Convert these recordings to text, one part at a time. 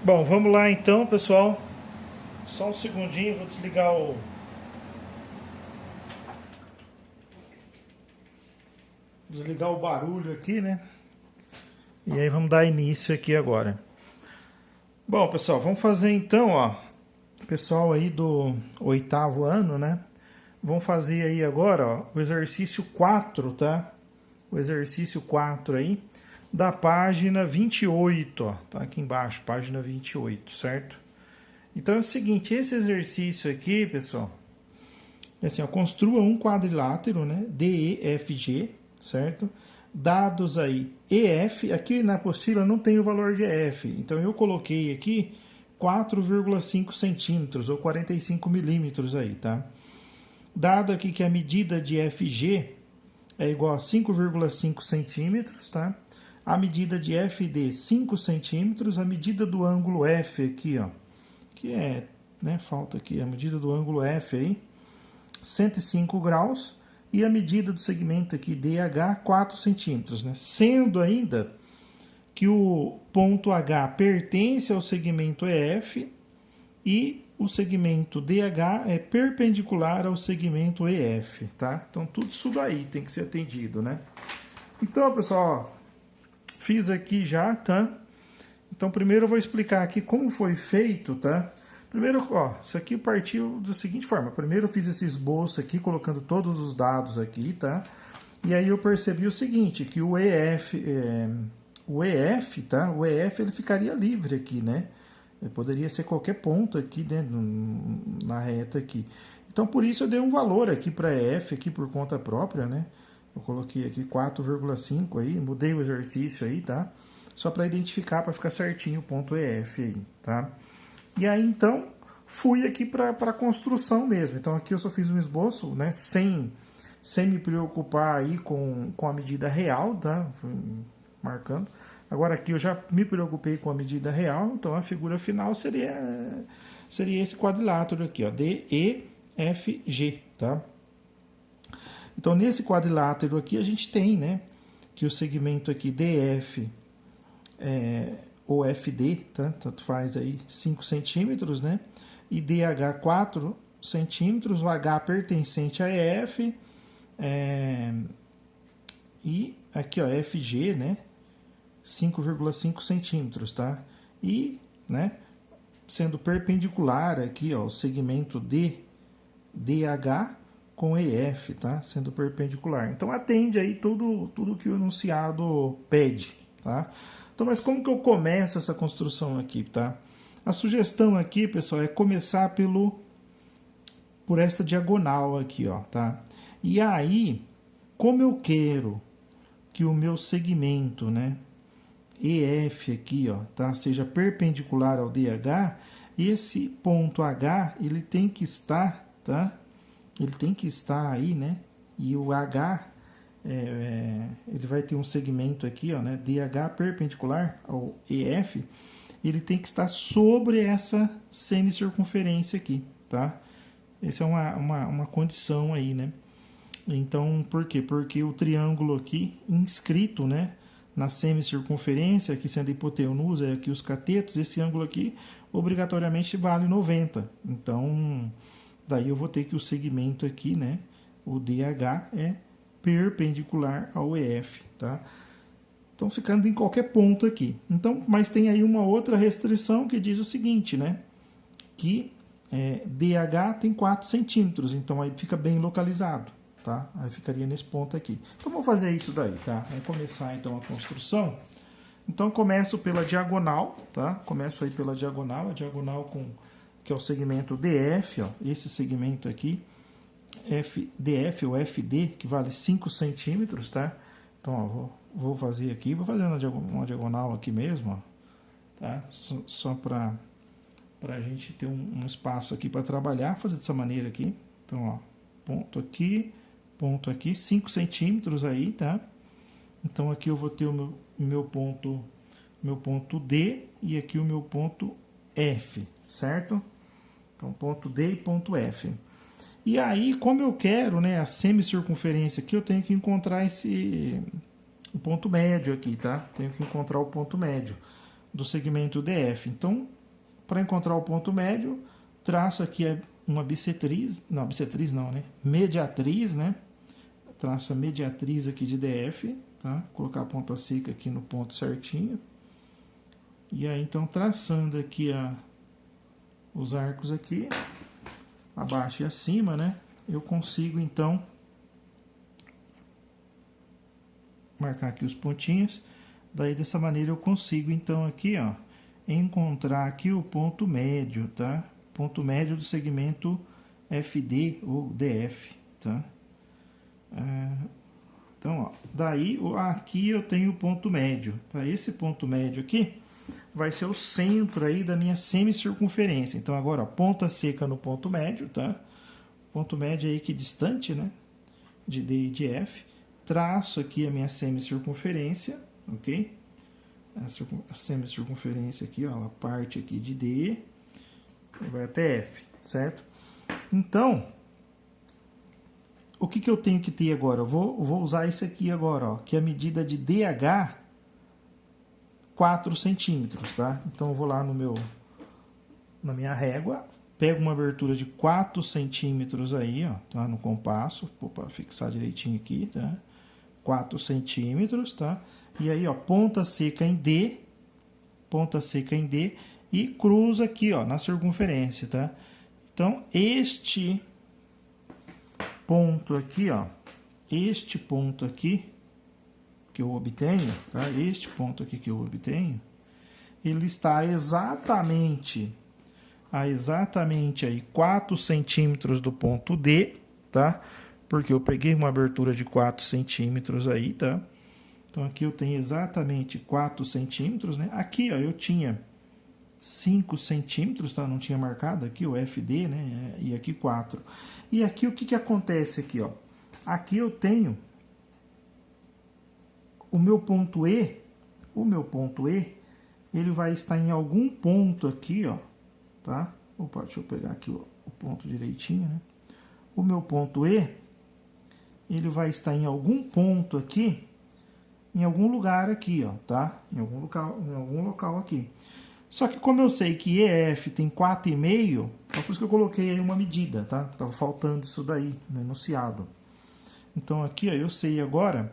Bom, vamos lá então, pessoal. Só um segundinho, vou desligar o barulho aqui, né? E aí vamos dar início aqui agora. Bom, pessoal, vamos fazer então, ó. Pessoal aí do oitavo ano, né? Vamos fazer aí agora, ó, o exercício 4, tá? O exercício 4 aí da página 28, ó. Tá aqui embaixo, página 28, certo? Então é o seguinte, esse exercício aqui, pessoal, é assim, ó, construa um quadrilátero, né, DEFG, certo? Dados aí EF, aqui na apostila não tem o valor de EF, então eu coloquei aqui 4,5 centímetros ou 45 milímetros aí, tá? Dado aqui que a medida de FG é igual a 5,5 centímetros, tá? A medida de FD 5 centímetros, a medida do ângulo F aqui, ó, que é, né, falta aqui a medida do ângulo F aí, 105 graus, e a medida do segmento aqui DH 4 centímetros, né? Sendo ainda que o ponto H pertence ao segmento EF e o segmento DH é perpendicular ao segmento EF, tá? Então tudo isso daí tem que ser atendido, né? Então, pessoal, ó, fiz aqui já, tá? Então primeiro eu vou explicar aqui como foi feito, tá? Primeiro, ó, isso aqui partiu da seguinte forma. Primeiro eu fiz esse esboço aqui, colocando todos os dados aqui, tá? E aí eu percebi o seguinte, que o EF, tá? O EF ele ficaria livre aqui, né? Ele poderia ser qualquer ponto aqui, né? Na reta aqui. Então por isso eu dei um valor aqui para EF aqui por conta própria, né? Eu coloquei aqui 4,5 aí, mudei o exercício aí, tá? Só para identificar, para ficar certinho o ponto EF aí, tá? E aí, então, fui aqui para a construção mesmo. Então, aqui eu só fiz um esboço, né, sem me preocupar aí com a medida real, tá? Fui marcando. Agora, aqui eu já me preocupei com a medida real, então a figura final seria esse quadrilátero aqui, ó, DEFG, tá? Então, nesse quadrilátero aqui, a gente tem, né, que o segmento aqui DF ou FD, tá? Tanto faz aí 5 centímetros, né? E DH 4 centímetros, o H pertencente a EF, e aqui, ó, FG, né? 5,5 centímetros, tá? E, né, sendo perpendicular aqui, ó, o segmento DH com EF, tá? Sendo perpendicular. Então atende aí tudo que o enunciado pede, tá? Então, mas como que eu começo essa construção aqui, tá? A sugestão aqui, pessoal, é começar por esta diagonal aqui, ó, tá? E aí, como eu quero que o meu segmento, né, EF aqui, ó, tá, seja perpendicular ao DH, esse ponto H, ele tem que estar, tá? Ele tem que estar aí, né? E o H ele vai ter um segmento aqui, ó, né, DH perpendicular ao EF, ele tem que estar sobre essa semicircunferência aqui, tá? Essa é uma condição aí, né? Então, por quê? Porque o triângulo aqui inscrito, né, na semicircunferência, aqui sendo a hipotenusa, é aqui os catetos, esse ângulo aqui obrigatoriamente vale 90. Então, daí eu vou ter que o segmento aqui, né, o DH é perpendicular ao EF, tá? Então, ficando em qualquer ponto aqui. Então, mas tem aí uma outra restrição que diz o seguinte, né? Que DH tem 4 centímetros, então aí fica bem localizado, tá? Aí ficaria nesse ponto aqui. Então, vou fazer isso daí, tá? Vamos começar, então, a construção. Então, começo pela diagonal, tá? Começo aí pela diagonal, a diagonal que é o segmento DF, ó, esse segmento aqui, DF ou FD, que vale 5 centímetros, tá? Então, ó, vou fazer aqui, vou fazer uma diagonal aqui mesmo, ó, tá? Só para a gente ter um espaço aqui para trabalhar, fazer dessa maneira aqui. Então, ó, ponto aqui, 5 centímetros aí, tá? Então, aqui eu vou ter o meu ponto D e aqui o meu ponto F, certo? Então, ponto D e ponto F. E aí, como eu quero, né, a semicircunferência aqui, eu tenho que encontrar o ponto médio aqui, tá? Tenho que encontrar o ponto médio. do segmento DF. Então, para encontrar o ponto médio, traço aqui uma bissetriz, não, bissetriz não, né? Mediatriz, né? Traço a mediatriz aqui de DF, tá? Vou colocar a ponta seca aqui no ponto certinho. E aí, então, traçando aqui os arcos aqui, abaixo e acima, né? Eu consigo, então, marcar aqui os pontinhos. Daí, dessa maneira, eu consigo, então, aqui, ó, encontrar aqui o ponto médio, tá? Ponto médio do segmento FD ou DF, tá? Então, ó, daí, aqui eu tenho o ponto médio, tá? Esse ponto médio aqui vai ser o centro aí da minha semicircunferência. Então, agora, ó, ponta seca no ponto médio, tá? Ponto médio aí que distante, né? De D e de F. Traço aqui a minha semicircunferência, ok? A semicircunferência aqui, ó, a parte aqui de D vai até F, certo? Então, o que eu tenho que ter agora? Eu vou usar isso aqui agora, ó, que é a medida de DH 4 centímetros, tá? Então, eu vou lá na minha régua, pego uma abertura de 4 centímetros aí, ó, tá? No compasso, para fixar direitinho aqui, tá? 4 centímetros, tá? E aí, ó, ponta seca em D e cruzo aqui, ó, na circunferência, tá? Então, este ponto aqui, ó, este ponto aqui que eu obtenho, tá? Este ponto aqui que eu obtenho, ele está exatamente aí 4 centímetros do ponto D, tá? Porque eu peguei uma abertura de 4 centímetros aí, tá? Então, aqui eu tenho exatamente 4 centímetros, né? Aqui, ó, eu tinha 5 centímetros, tá? Não tinha marcado aqui o FD, né? E aqui 4. E aqui, o que acontece aqui, ó? Aqui eu tenho o meu ponto E, ele vai estar em algum ponto aqui, ó, tá? Opa, deixa eu pegar aqui o ponto direitinho, né? O meu ponto E, ele vai estar em algum ponto aqui, em algum lugar aqui, ó, tá? Em algum local aqui. Só que como eu sei que EF tem 4,5, é por isso que eu coloquei aí uma medida, tá? Tava faltando isso daí no enunciado. Então aqui, ó, eu sei agora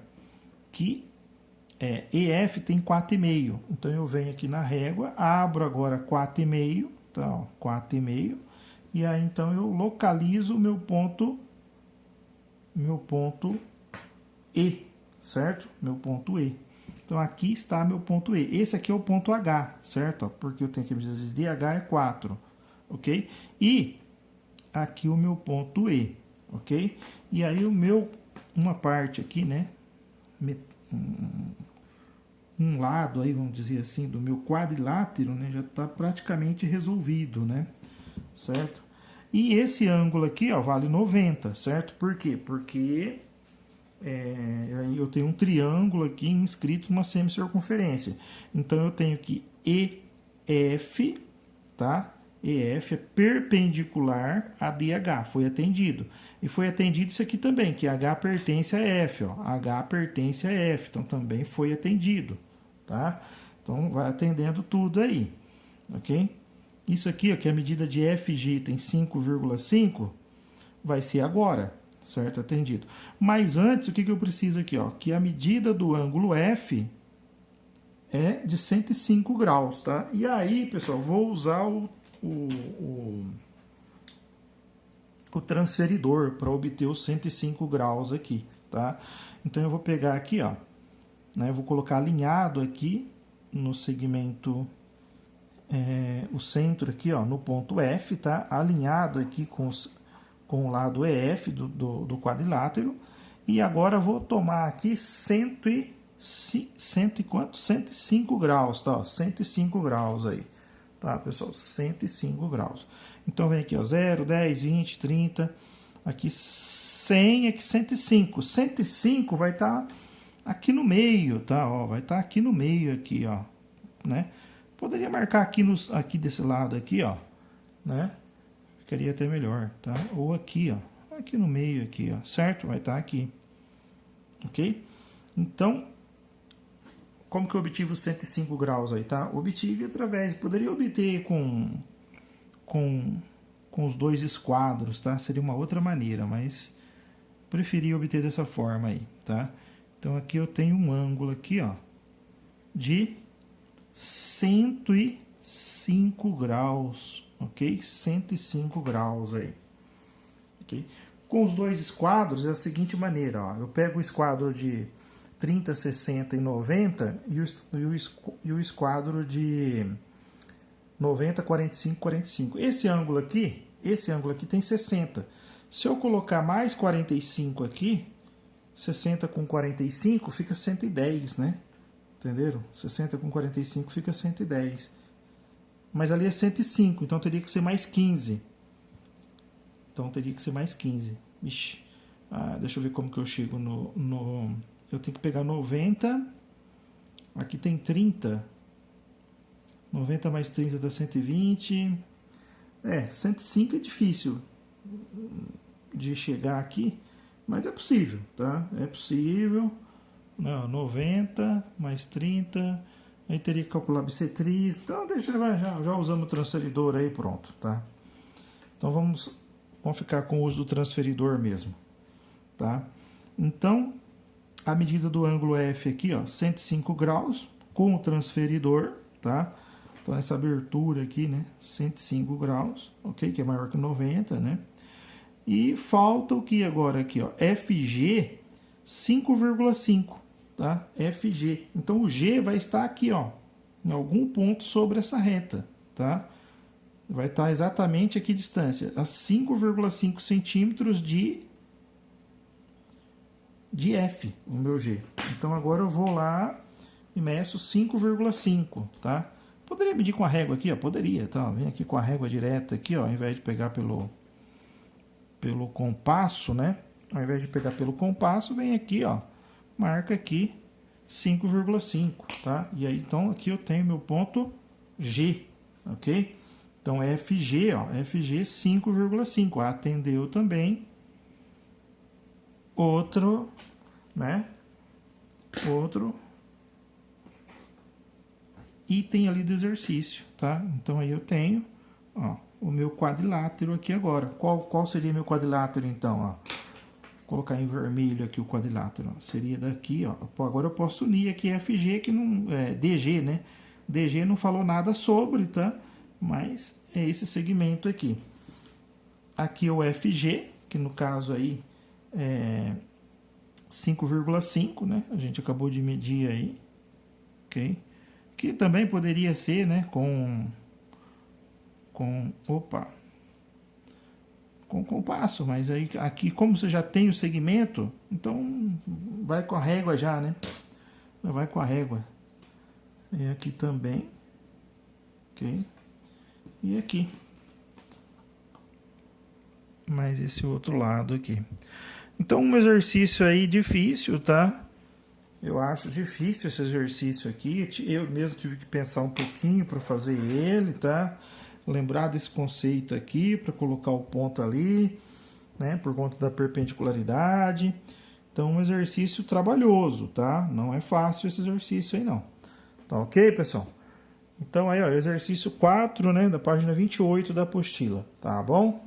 que EF tem 4,5. Então eu venho aqui na régua, abro agora 4,5, tá? Ó, 4,5. E aí então eu localizo o meu ponto E, certo? Meu ponto E. Então, aqui está meu ponto E. Esse aqui é o ponto H, certo? Porque eu tenho que a medida de DH é 4, ok? E aqui o meu ponto E, ok? E aí uma parte aqui, né? Um lado aí, vamos dizer assim, do meu quadrilátero, né? Já está praticamente resolvido, né? Certo? E esse ângulo aqui, ó, vale 90, certo? Por quê? Porque eu tenho um triângulo aqui inscrito numa semicircunferência. Então, eu tenho que EF, tá? EF é perpendicular a DH, foi atendido. E foi atendido isso aqui também, que H pertence a F, ó. H pertence a F, então também foi atendido, tá? Então, vai atendendo tudo aí, ok? Isso aqui, ó, que a medida de FG tem 5,5, vai ser agora, certo? Atendido. Mas antes, o que eu preciso aqui, ó? Que a medida do ângulo F é de 105 graus, tá? E aí, pessoal, vou usar o transferidor para obter os 105 graus aqui, tá? Então, eu vou pegar aqui, ó, né? Eu vou colocar alinhado aqui no segmento, o centro aqui, ó, no ponto F, tá? Alinhado aqui com o lado EF do quadrilátero. E agora eu vou tomar aqui 105 graus, tá? 105 graus aí, tá, pessoal? 105 graus. Então, vem aqui, ó, 0, 10, 20, 30, aqui 100, aqui 105. 105 vai estar aqui no meio, tá? Ó, vai estar aqui no meio, aqui, ó, né? Poderia marcar aqui desse lado aqui, ó, né? Ficaria até melhor, tá? Ou aqui, ó, aqui no meio, aqui, ó, certo? Vai estar aqui, ok? Então, como que eu obtive os 105 graus aí, tá? Obtive através, poderia obter com os dois esquadros, tá? Seria uma outra maneira, mas preferi obter dessa forma aí, tá? Então aqui eu tenho um ângulo aqui, ó, de 105 graus, ok? 105 graus aí, ok? Com os dois esquadros é a seguinte maneira, ó, eu pego o esquadro de 30, 60 e 90 e o esquadro de 90, 45, 45. Esse ângulo aqui tem 60. Se eu colocar mais 45 aqui, 60 com 45 fica 110, né? Entenderam? 60 com 45 fica 110. Mas ali é 105, então teria que ser mais 15. Então teria que ser mais 15. Ixi. Deixa eu ver como que eu chego no... Eu tenho que pegar 90. Aqui tem 30. 90 mais 30 dá 120. 105 é difícil de chegar aqui, mas é possível, tá? É possível. Não, 90 mais 30. Aí teria que calcular bissetriz. Então deixa já usando o transferidor aí, pronto, tá? Então vamos ficar com o uso do transferidor mesmo, tá? Então a medida do ângulo F aqui, ó, 105 graus com o transferidor, tá? Então essa abertura aqui, né, 105 graus, ok? Que é maior que 90, né? E falta o que agora aqui, ó? FG 5,5, tá? FG. Então o G vai estar aqui, ó, em algum ponto sobre essa reta, tá? Vai estar exatamente aqui a distância, a 5,5 centímetros de F, o meu G. Então agora eu vou lá e meço 5,5, tá? Poderia medir com a régua aqui, ó, poderia, tá? Vem aqui com a régua direta aqui, ó, ao invés de pegar pelo compasso, né? Ao invés de pegar pelo compasso, vem aqui, ó, marca aqui 5,5, tá? E aí, então, aqui eu tenho meu ponto G, ok? Então, FG, ó, FG 5,5, atendeu também outro, né? Outro item ali do exercício, tá? Então, aí eu tenho, ó, o meu quadrilátero aqui agora. Qual seria meu quadrilátero, então, ó? Vou colocar em vermelho aqui o quadrilátero, ó. Seria daqui, ó. Agora eu posso unir aqui FG, que não é DG, né? DG não falou nada sobre, tá? Mas é esse segmento aqui. Aqui o FG, que no caso aí é 5,5, né? A gente acabou de medir aí, ok? Que também poderia ser, né? Com compasso, mas aí aqui, como você já tem o segmento, então vai com a régua já, né? Vai com a régua. E aqui também, ok? E aqui. Mais esse outro lado aqui. Então, um exercício aí difícil, tá? Eu acho difícil esse exercício aqui. Eu mesmo tive que pensar um pouquinho para fazer ele, tá? Lembrar desse conceito aqui para colocar o ponto ali, né? Por conta da perpendicularidade. Então, um exercício trabalhoso, tá? Não é fácil esse exercício aí, não. Tá ok, pessoal? Então, aí, ó, exercício 4, né? Da página 28 da apostila, tá bom?